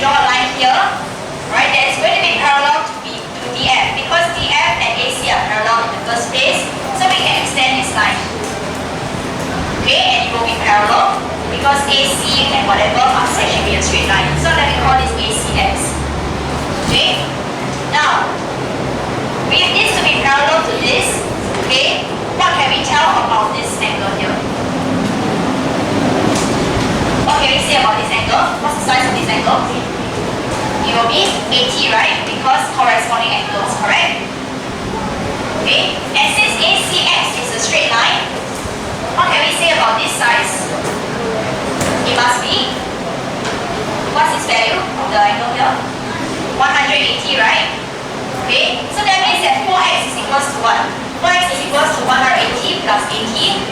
draw a line here, right, that is going to be parallel to DF because DF and AC are parallel in the first place, so we can extend this line. Okay, and it will be parallel because AC and whatever must actually be a straight line. So let me call this ACX. Okay, now with this to be parallel to this, okay, what can we tell about this angle here? What can we say about this angle? What's the size of this angle? It will be 80, right? Because corresponding angles, correct? Okay, and since ACX is a straight line, what can we say about this size? It must be, what's its value of the angle here? 180, right? Okay, so that means that 4x is equals to what? 4x is equals to 180 plus 80.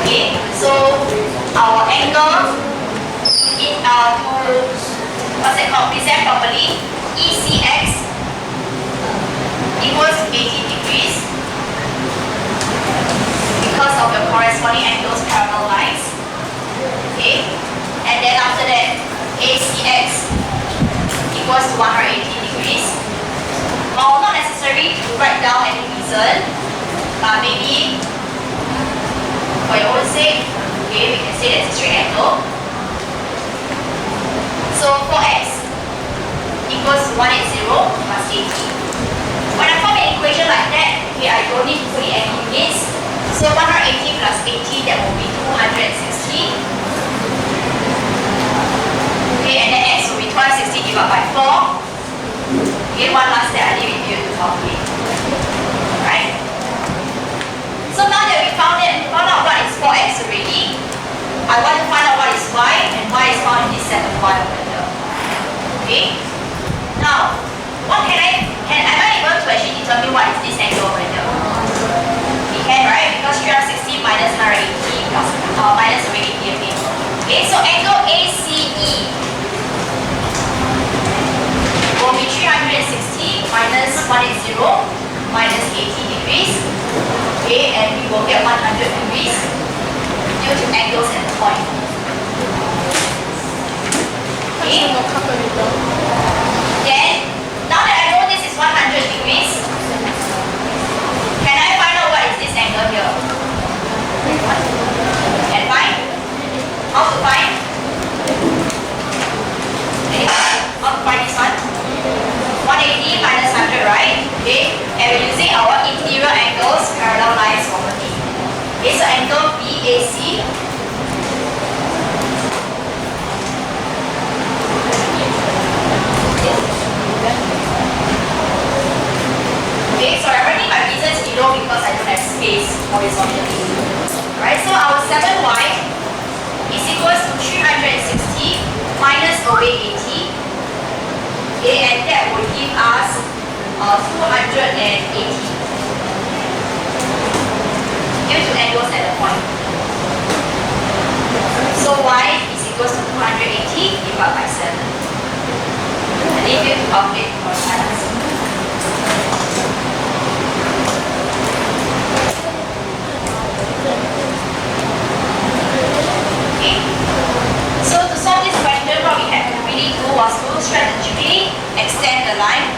Okay, so our angle what's it called? Present properly. ECX equals 80 degrees because of the corresponding angles parallel lines. Okay, and then after that, ACX equals to 180 degrees. Well, not necessary to write down any reason, maybe for your own sake, okay, we can say that it's a straight angle. So 4x equals to 180 plus 80. When I form an equation like that, okay, I don't need to put in any units. So 180 plus 80, that will be 260. Okay, and then x will be 260 divided by 4. Okay, one last step I leave it to you to calculate. Right? So now that we found out what is 4x already, I want to find out what is y, and y is found in this set of y over here. Okay? Now, am I able to actually determine what is this angle over here? We can, right? Because 360 minus 180 plus minus 180 again. Okay, so angle ACE will be 360 minus 180 minus 80 degrees. Okay, and we will get 100 degrees due to angles at the point. Okay. Then, now that I know this is 100 degrees, can I find out what is this angle here? Can find? How to find? How to find this one? 180 minus 100, right? Okay, and we're using our interior angles parallel lines property. Okay, so angle BAC okay, so I'm writing my reasons below because I don't have space horizontally. Right, so our 7y is equals to 360 minus away 80. Okay, and that will give us 280 due to angles at the point. So y is equals to 280 divided by 7. I leave you to calculate for my answer. Okay. So to solve this question, what we had to really do was to strategically extend the line,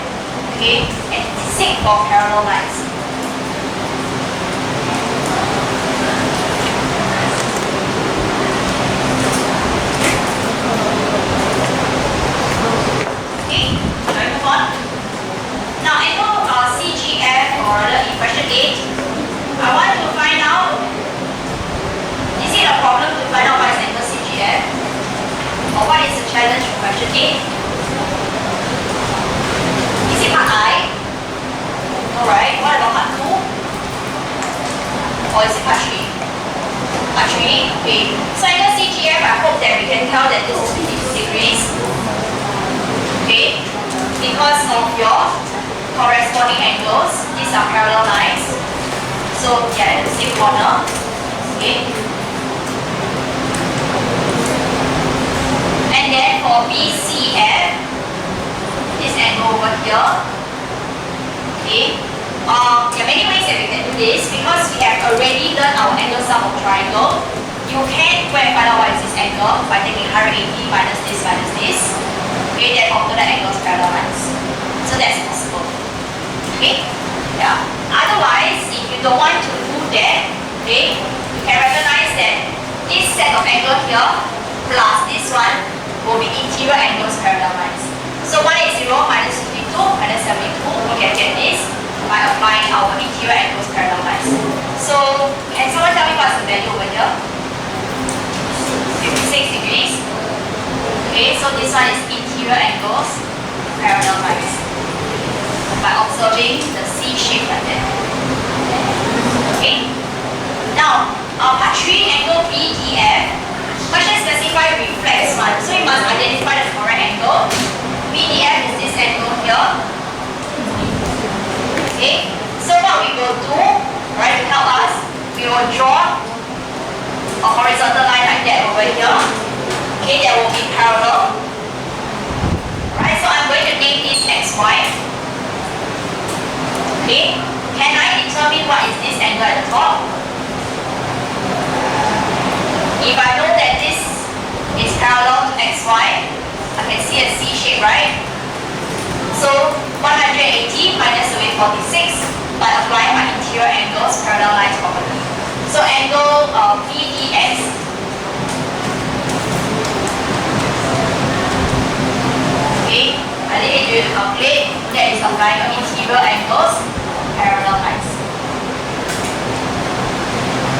okay, and seek for parallel lines. Okay, shall we move on? Now, angle CGF, or rather in question 8, I want to find out, is it a problem to find out what is angle CGF? Or what is the challenge for question 8? Is it part I? Alright, what about part 2? Or is it part 3? Part 3? Okay. So angle CGF, I hope that we can tell that this is 52 degrees. Okay? Because of your corresponding angles, these are parallel lines. So they are at the same corner. Okay? And then for BCF, this angle over here, okay, there are many ways that we can do this because we have already learned our angle sum of triangle. you can go and find out what is this angle by taking 180 minus this. Okay, then obtain the angles parallel lines. So that's possible. Okay? Yeah. Otherwise, if you don't want to do that, okay, you can recognize that this set of angle here plus this one will be interior angles parallel lines. So 180 minus 52 minus 72, we can get this by applying our interior angles parallel lines. So can someone tell me what's the value over here? 56 degrees. Okay, so this one is interior angles parallel lines by observing the C shape like that. Okay. Now, part 3 angle BDF. Question specify reflex one. So you must identify the correct angle. BDF is this angle here. Okay. So what we will do, right, to help us, we will draw a horizontal line like that over here. Okay, that will be parallel. Right, so I'm going to name this XY. Okay, can I determine what is this angle at the top? If I know that this is parallel to XY, I can see a C shape, right? So 180 minus away 46 by applying my interior angles parallel lines property. So angle BDX. Okay, I leave it to you to calculate. That is applying your interior angles parallel lines.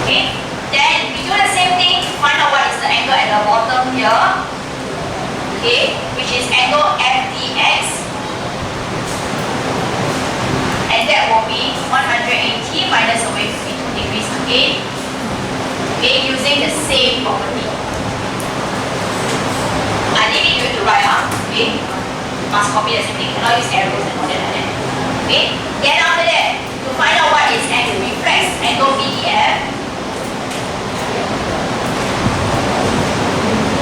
Okay, then we do the same thing to find out what is the angle at the bottom here. Okay, which is angle FDX. And that will be 180 minus away 52 degrees again. Okay, using the same property. I leave it to you to write up. Okay, must copy the same thing. Cannot use arrows and all that like that. Okay, then after that, to find out what is angle reflex, angle BDF,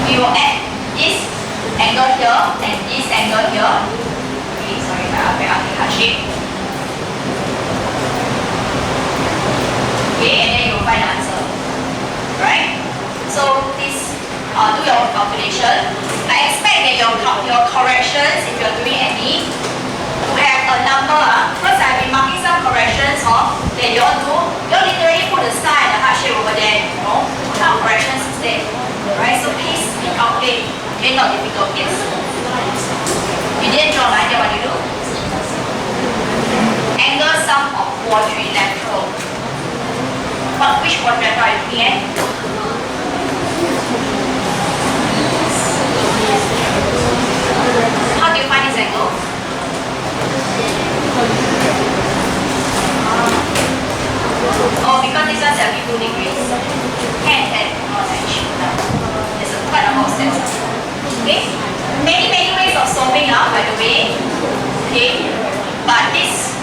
we will add this angle here and this angle here. Okay, sorry, very ugly shape. Okay, and then you will find the answer. Right? So please do your own calculation. I expect that your corrections, if you're doing any, to have a number. First, I've been marking some corrections that you all do. You all literally put the star and the heart shape over there. You know, what kind of corrections is that? Right? So please calculate. Okay, not difficult, yes. You didn't draw a line, then what do you do? Angle sum of quadrilateral. Which quadrilateral are you looking at? How do you find this angle? Oh, because this one's 72 degrees. Can. Not an issue. There's quite a number of steps. Okay? Many ways of solving now, by the way. Okay? But this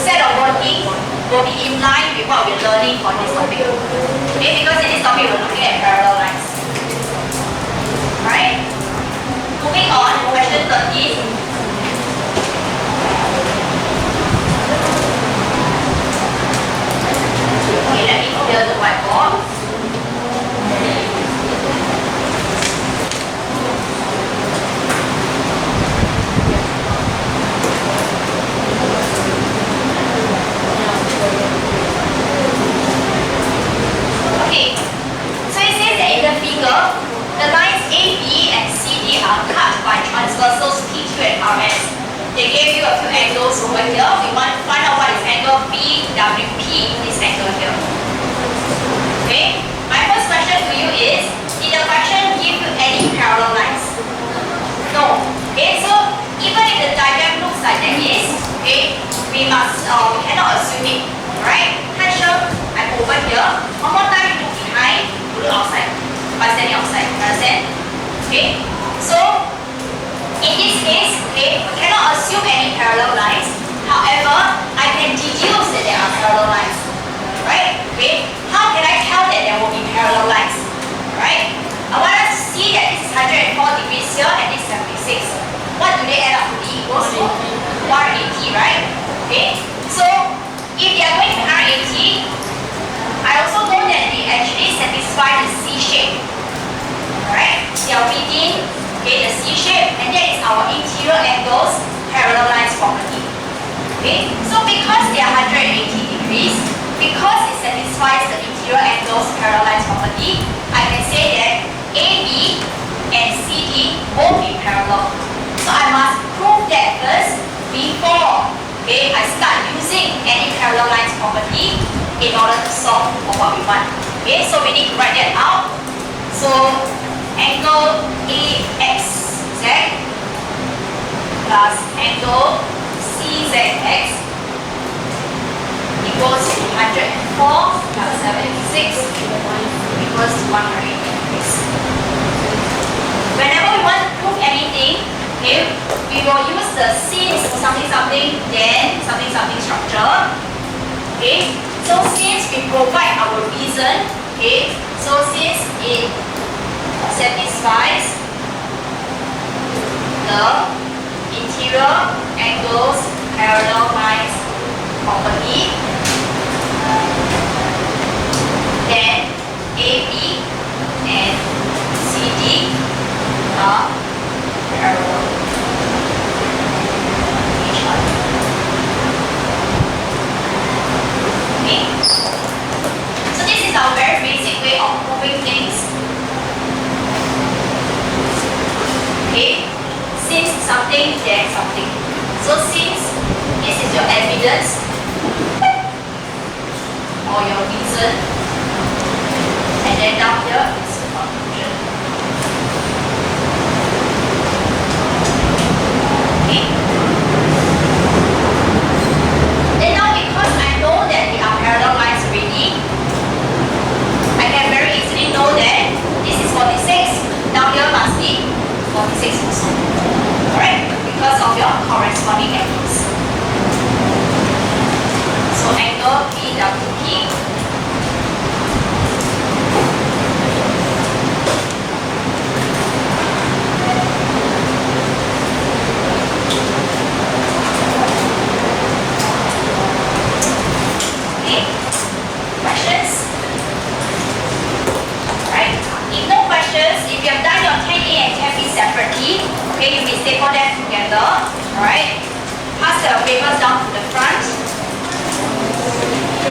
set of working will be in line with what we're learning for this topic. Okay? Because in this topic, we're looking at parallel lines. Alright? Moving on, question 13. Okay, let me clear the whiteboard. Okay, so it says that in the figure, the lines AB and CD are cut by transversals P2 and RS. They gave you a few angles over here. We want to find out what is angle BWP, this angle here. Okay, my first question to you is, did the question give you any parallel lines? No. Okay, so even if the diagram looks like that is, okay, we cannot assume it. Right? I'm over here. One more time, you look behind, you look outside. By standing outside. Understand? Okay? So, in this case, okay, we cannot assume any parallel lines. However, I can deduce that there are parallel lines. Right? Okay? How can I tell that there will be parallel lines? Right? I want us to see that this is 104 degrees here and this is 76. What do they add up to be equals to? 180, right? Okay? So, if they are going to 180, I also know that they actually satisfy the C 小 begin, okay, the C shape, and that is our interior angles parallel lines property. Okay, so because they are 180 degrees, because it satisfies the interior angles parallel lines property, I can say that AB and CD both be parallel. So I must prove that first before, okay, I start using any parallel lines property in order to solve for what we want. Okay, so we need to write that out. So angle AXZ plus angle CZX equals to 104 plus 76 equals to 100 degrees. Whenever we want to prove anything, okay, we will use the since something something then something something structure. Okay, so since we provide our reason, okay, so since it satisfies the interior angles parallel lines property, then AB and CD are parallel to each other. Okay? So this is our very basic way of proving things. Okay? Since something, then something. So since this is your evidence or your reason, and then down here is the conclusion. Okay? Then now because I know that they are parallel lines already, I can very easily know that this is 46, down here must be 46 also. Alright? Because of your corresponding angles. So angle BWP separately, okay, you may staple them together, alright? Pass the papers down to